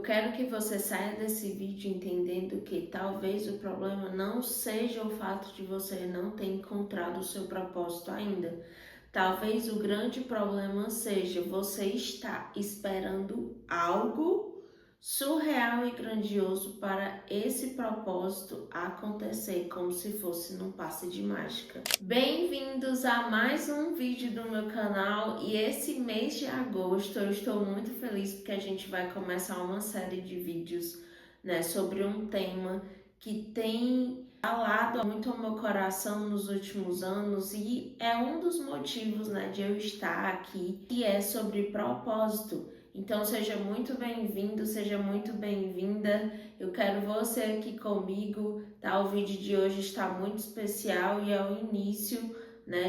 Eu quero que você saia desse vídeo entendendo que talvez o problema não seja o fato de você não ter encontrado o seu propósito ainda. Talvez o grande problema seja você estar esperando algo surreal e grandioso para esse propósito acontecer, como se fosse num passe de mágica. Bem-vindos a mais um vídeo do meu canal, e esse mês de agosto eu estou muito feliz porque a gente vai começar uma série de vídeos, sobre um tema que tem falado muito ao meu coração nos últimos anos, e é um dos motivos, de eu estar aqui, que é sobre propósito. Então seja muito bem-vindo, seja muito bem-vinda. Eu quero você aqui comigo, tá? O vídeo de hoje está muito especial e é o início,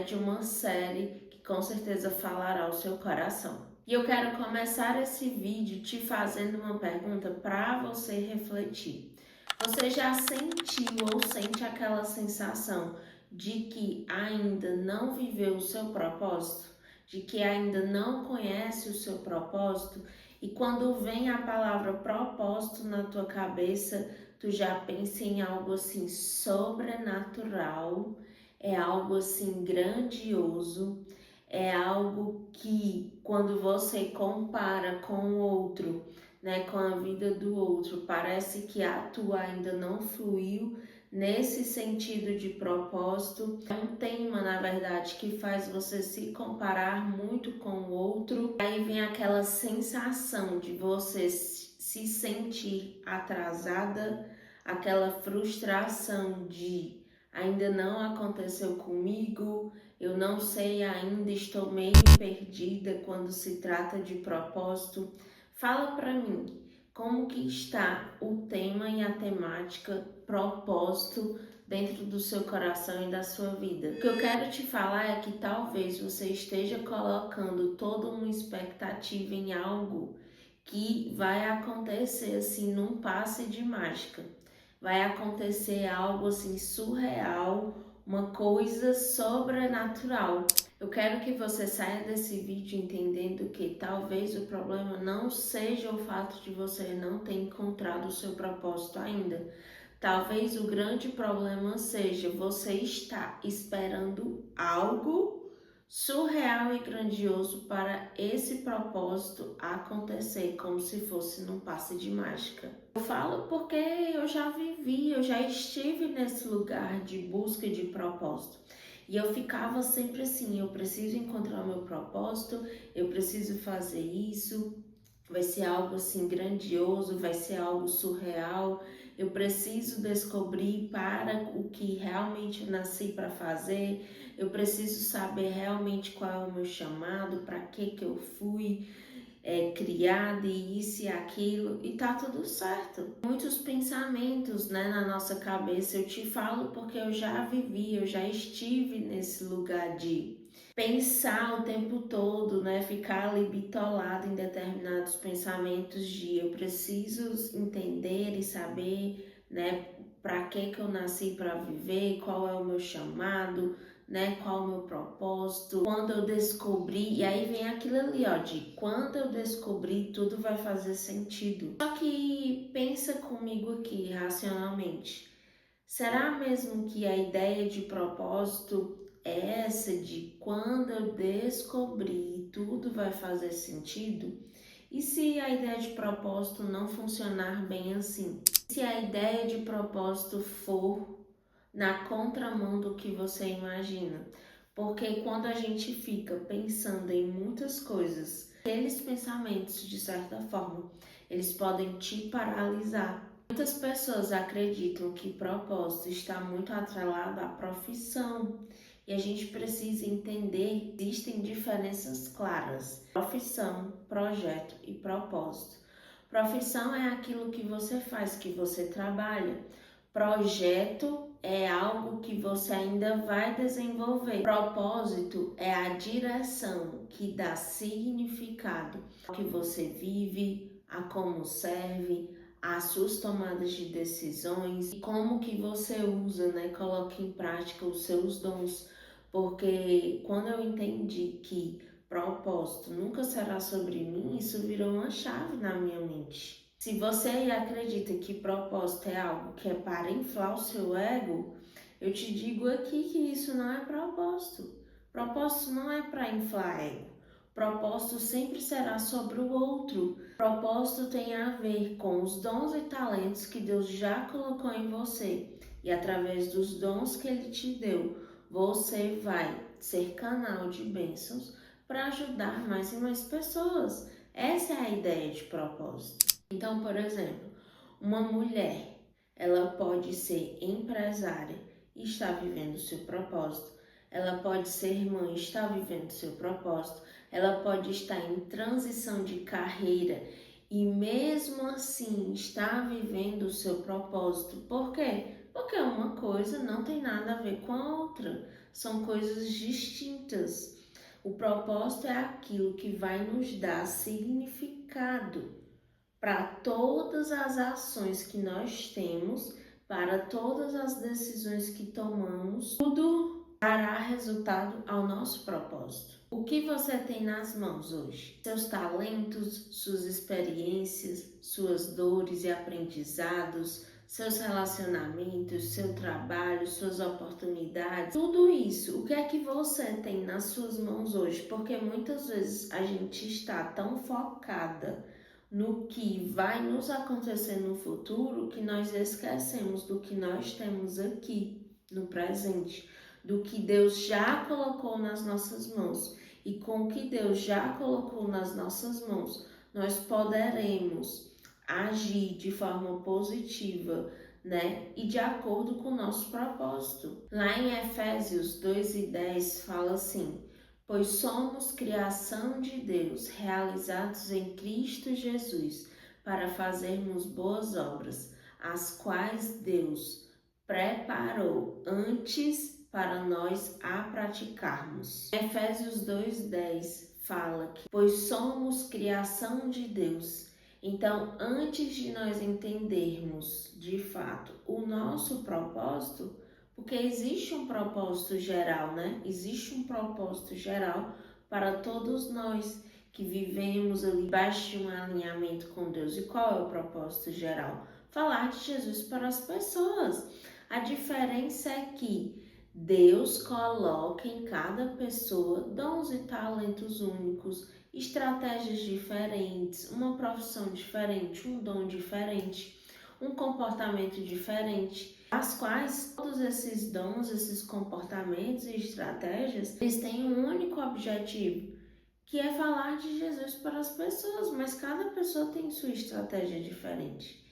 de uma série que com certeza falará ao seu coração. E eu quero começar esse vídeo te fazendo uma pergunta para você refletir. Você já sentiu ou sente aquela sensação de que ainda não viveu o seu propósito? De que ainda não conhece o seu propósito? E quando vem a palavra propósito na tua cabeça, tu já pensa em algo assim sobrenatural, é algo assim grandioso, é algo que quando você compara com o outro, com a vida do outro, parece que a tua ainda não fluiu nesse sentido de propósito. É um tema, na verdade, que faz você se comparar muito com o outro. Aí vem aquela sensação de você se sentir atrasada, aquela frustração de ainda não aconteceu comigo, eu não sei ainda, estou meio perdida quando se trata de propósito. Fala para mim, como que está o tema e a temática propósito dentro do seu coração e da sua vida? O que eu quero te falar é que talvez você esteja colocando toda uma expectativa em algo que vai acontecer assim num passe de mágica. Vai acontecer algo assim surreal, uma coisa sobrenatural. Eu quero que você saia desse vídeo entendendo que talvez o problema não seja o fato de você não ter encontrado o seu propósito ainda. Talvez o grande problema seja você estar esperando algo surreal e grandioso para esse propósito acontecer, como se fosse num passe de mágica. Eu falo porque eu já vivi, eu já estive nesse lugar de busca de propósito. E eu ficava sempre assim, eu preciso encontrar o meu propósito, eu preciso fazer isso, vai ser algo assim grandioso, vai ser algo surreal, eu preciso descobrir para o que realmente eu nasci para fazer, eu preciso saber realmente qual é o meu chamado, para que eu fui criada, e isso e aquilo, e tá tudo certo. Muitos pensamentos, na nossa cabeça, eu te falo porque eu já vivi, eu já estive nesse lugar de pensar o tempo todo, ficar ali bitolado em determinados pensamentos de eu preciso entender e saber, para que eu nasci para viver, qual é o meu chamado, qual o meu propósito. Quando eu descobri, e aí vem aquilo ali, ó, de quando eu descobri, tudo vai fazer sentido. Só que pensa comigo aqui, racionalmente. Será mesmo que a ideia de propósito é essa de quando eu descobri, tudo vai fazer sentido? E se a ideia de propósito não funcionar bem assim? Se a ideia de propósito for na contramão do que você imagina? Porque quando a gente fica pensando em muitas coisas, aqueles pensamentos, de certa forma, eles podem te paralisar. Muitas pessoas acreditam que propósito está muito atrelado à profissão, e a gente precisa entender que existem diferenças claras: profissão, projeto e propósito. Profissão é aquilo que você faz, que você trabalha. Projeto é algo que você ainda vai desenvolver. Propósito é a direção que dá significado ao que você vive, a como serve, as suas tomadas de decisões e como que você usa, coloca em prática os seus dons. Porque quando eu entendi que propósito nunca será sobre mim, isso virou uma chave na minha mente. Se você acredita que propósito é algo que é para inflar o seu ego, eu te digo aqui que isso não é propósito. Propósito não é para inflar ego. Propósito sempre será sobre o outro. Propósito tem a ver com os dons e talentos que Deus já colocou em você. E através dos dons que Ele te deu, você vai ser canal de bênçãos para ajudar mais e mais pessoas. Essa é a ideia de propósito. Então, por exemplo, uma mulher, ela pode ser empresária e estar vivendo o seu propósito. Ela pode ser mãe e estar vivendo o seu propósito. Ela pode estar em transição de carreira e mesmo assim estar vivendo o seu propósito. Por quê? Porque uma coisa não tem nada a ver com a outra. São coisas distintas. O propósito é aquilo que vai nos dar significado para todas as ações que nós temos, para todas as decisões que tomamos, tudo dará resultado ao nosso propósito. O que você tem nas mãos hoje? Seus talentos, suas experiências, suas dores e aprendizados, seus relacionamentos, seu trabalho, suas oportunidades, tudo isso. O que é que você tem nas suas mãos hoje? Porque muitas vezes a gente está tão focada no que vai nos acontecer no futuro que nós esquecemos do que nós temos aqui no presente, do que Deus já colocou nas nossas mãos. E com o que Deus já colocou nas nossas mãos, nós poderemos agir de forma positiva, né? E de acordo com o nosso propósito. Lá em Efésios 2:10 fala assim: pois somos criação de Deus, realizados em Cristo Jesus, para fazermos boas obras, as quais Deus preparou antes para nós a praticarmos. Efésios 2:10 fala que, pois somos criação de Deus. Então, antes de nós entendermos de fato o nosso propósito, porque existe um propósito geral, né? Existe um propósito geral para todos nós que vivemos ali debaixo de um alinhamento com Deus. E qual é o propósito geral? Falar de Jesus para as pessoas. A diferença é que Deus coloca em cada pessoa dons e talentos únicos, estratégias diferentes, uma profissão diferente, um dom diferente, um comportamento diferente, as quais todos esses dons, esses comportamentos e estratégias, eles têm um único objetivo, que é falar de Jesus para as pessoas, mas cada pessoa tem sua estratégia diferente.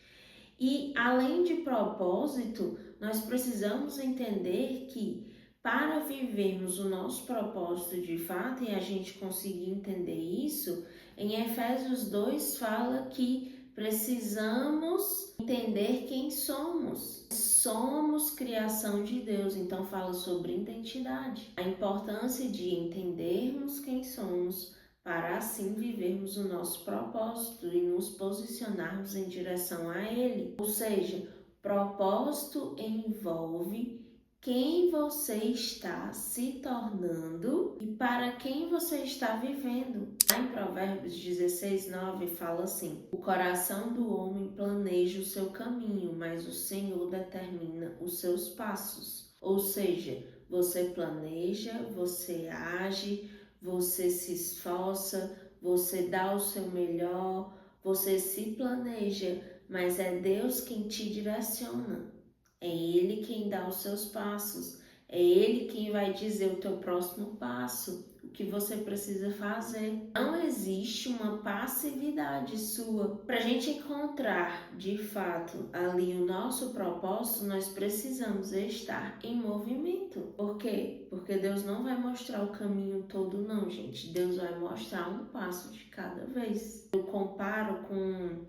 E além de propósito, nós precisamos entender que para vivermos o nosso propósito de fato e a gente conseguir entender isso, em Efésios 2 fala que precisamos entender quem somos. Somos criação de Deus, então fala sobre identidade. A importância de entendermos quem somos para assim vivermos o nosso propósito e nos posicionarmos em direção a ele. Ou seja, propósito envolve quem você está se tornando e para quem você está vivendo. Lá em Provérbios 16:9 fala assim: o coração do homem planeja o seu caminho, mas o Senhor determina os seus passos. Ou seja, você planeja, você age, você se esforça, você dá o seu melhor, você se planeja, mas é Deus quem te direciona. É Ele quem dá os seus passos. É Ele quem vai dizer o teu próximo passo, o que você precisa fazer. Não existe uma passividade sua. Para a gente encontrar de fato ali o nosso propósito, nós precisamos estar em movimento. Por quê? Porque Deus não vai mostrar o caminho todo, não, gente. Deus vai mostrar um passo de cada vez. Eu comparo com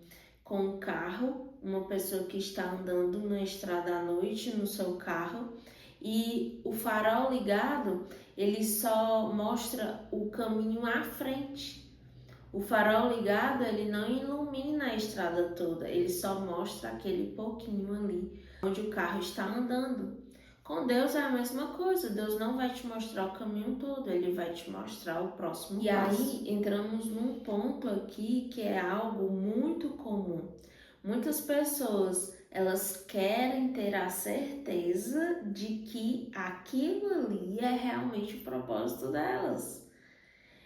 um carro, uma pessoa que está andando na estrada à noite no seu carro e o farol ligado, ele só mostra o caminho à frente. O farol ligado, ele não ilumina a estrada toda, ele só mostra aquele pouquinho ali onde o carro está andando. Com Deus é a mesma coisa, Deus não vai te mostrar o caminho todo, Ele vai te mostrar o próximo passo. E aí entramos num ponto aqui que é algo muito comum. Muitas pessoas, elas querem ter a certeza de que aquilo ali é realmente o propósito delas.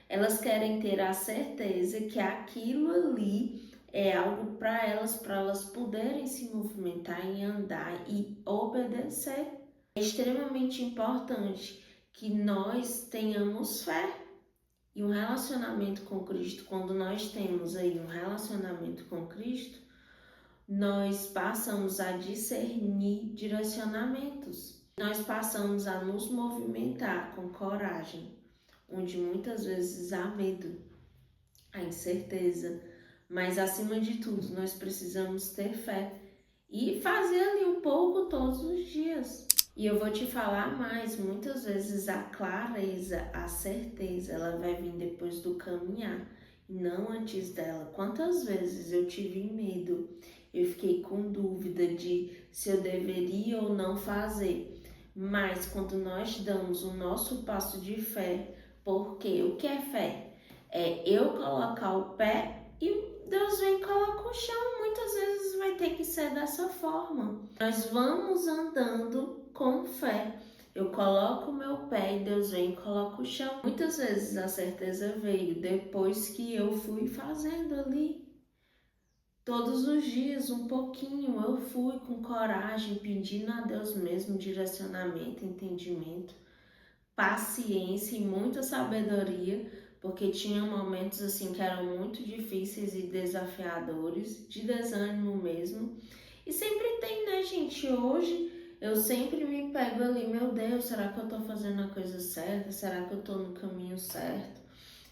Elas querem ter a certeza que aquilo ali é algo para elas poderem se movimentar e andar e obedecer. É extremamente importante que nós tenhamos fé. E um relacionamento com Cristo, quando nós temos aí um relacionamento com Cristo, nós passamos a discernir direcionamentos. Nós passamos a nos movimentar com coragem, onde muitas vezes há medo, há incerteza, mas acima de tudo nós precisamos ter fé e fazer ali um pouco todos os dias. E eu vou te falar mais, muitas vezes a clareza, a certeza, ela vai vir depois do caminhar, e não antes dela. Quantas vezes eu tive medo, eu fiquei com dúvida de se eu deveria ou não fazer. Mas quando nós damos o nosso passo de fé, porque o que é fé? É eu colocar o pé e Deus vem e coloca o chão. Muitas vezes vai ter que ser dessa forma. Nós vamos andando com fé. Eu coloco o meu pé e Deus vem e coloca o chão. Muitas vezes a certeza veio depois que eu fui fazendo ali. Todos os dias, um pouquinho, eu fui com coragem, pedindo a Deus mesmo direcionamento, entendimento, paciência e muita sabedoria, porque tinha momentos assim que eram muito difíceis e desafiadores, de desânimo mesmo. E sempre tem, né, gente? Hoje eu sempre me pego ali, meu Deus, será que eu tô fazendo a coisa certa? Será que eu tô no caminho certo?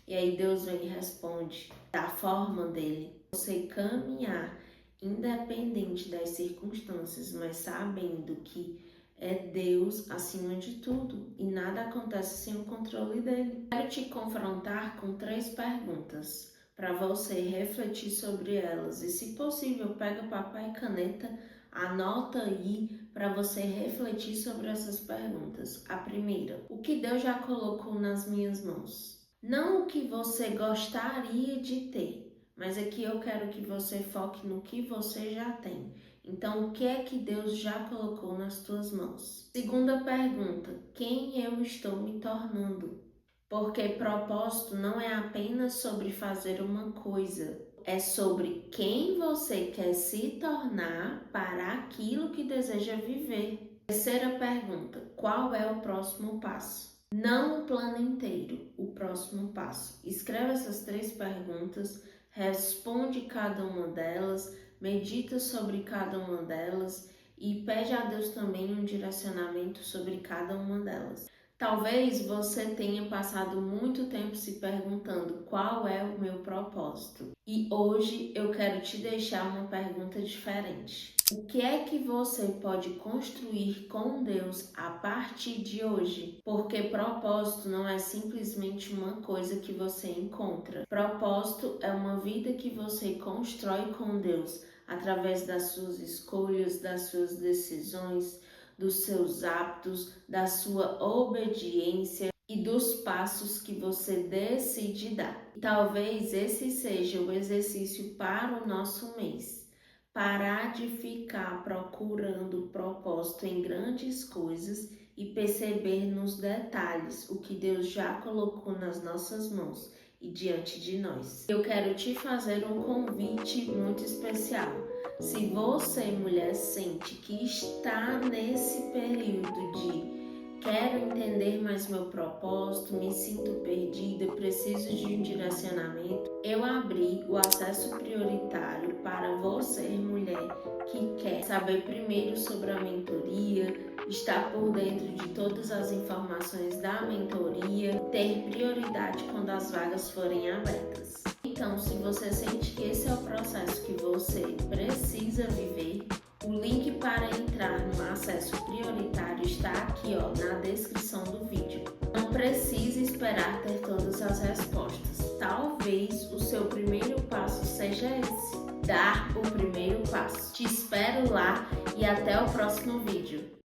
E aí Deus vem e responde da forma dele. Você caminhar independente das circunstâncias, mas sabendo que é Deus acima de tudo e nada acontece sem o controle dele. Quero te confrontar com 3 perguntas para você refletir sobre elas e, se possível, pega papel e caneta, anota aí para você refletir sobre essas perguntas. A primeira: o que Deus já colocou nas minhas mãos? Não o que você gostaria de ter, mas aqui eu quero que você foque no que você já tem. Então, o que é que Deus já colocou nas tuas mãos? Segunda pergunta: quem eu estou me tornando? Porque propósito não é apenas sobre fazer uma coisa, é sobre quem você quer se tornar para aquilo que deseja viver. Terceira pergunta: qual é o próximo passo? Não o plano inteiro, o próximo passo. Escreve essas 3 perguntas, responde cada uma delas, medita sobre cada uma delas e pede a Deus também um direcionamento sobre cada uma delas. Talvez você tenha passado muito tempo se perguntando qual é o meu propósito. E hoje eu quero te deixar uma pergunta diferente. O que é que você pode construir com Deus a partir de hoje? Porque propósito não é simplesmente uma coisa que você encontra. Propósito é uma vida que você constrói com Deus através das suas escolhas, das suas decisões, dos seus hábitos, da sua obediência e dos passos que você decide dar. Talvez esse seja o exercício para o nosso mês. Parar de ficar procurando propósito em grandes coisas e perceber nos detalhes o que Deus já colocou nas nossas mãos e diante de nós. Eu quero te fazer um convite muito especial. Se você, mulher, sente que está nesse período de quero entender mais meu propósito, me sinto perdida, preciso de um direcionamento, eu abri o acesso prioritário para você, mulher, que quer saber primeiro sobre a mentoria, estar por dentro de todas as informações da mentoria, ter prioridade quando as vagas forem abertas. Então, se você sente que esse é o processo que você precisa viver, o link para entrar no acesso prioritário está aqui, na descrição do vídeo. Não precisa esperar ter todas as respostas. Talvez o seu primeiro passo seja esse: dar o primeiro passo. Te espero lá e até o próximo vídeo.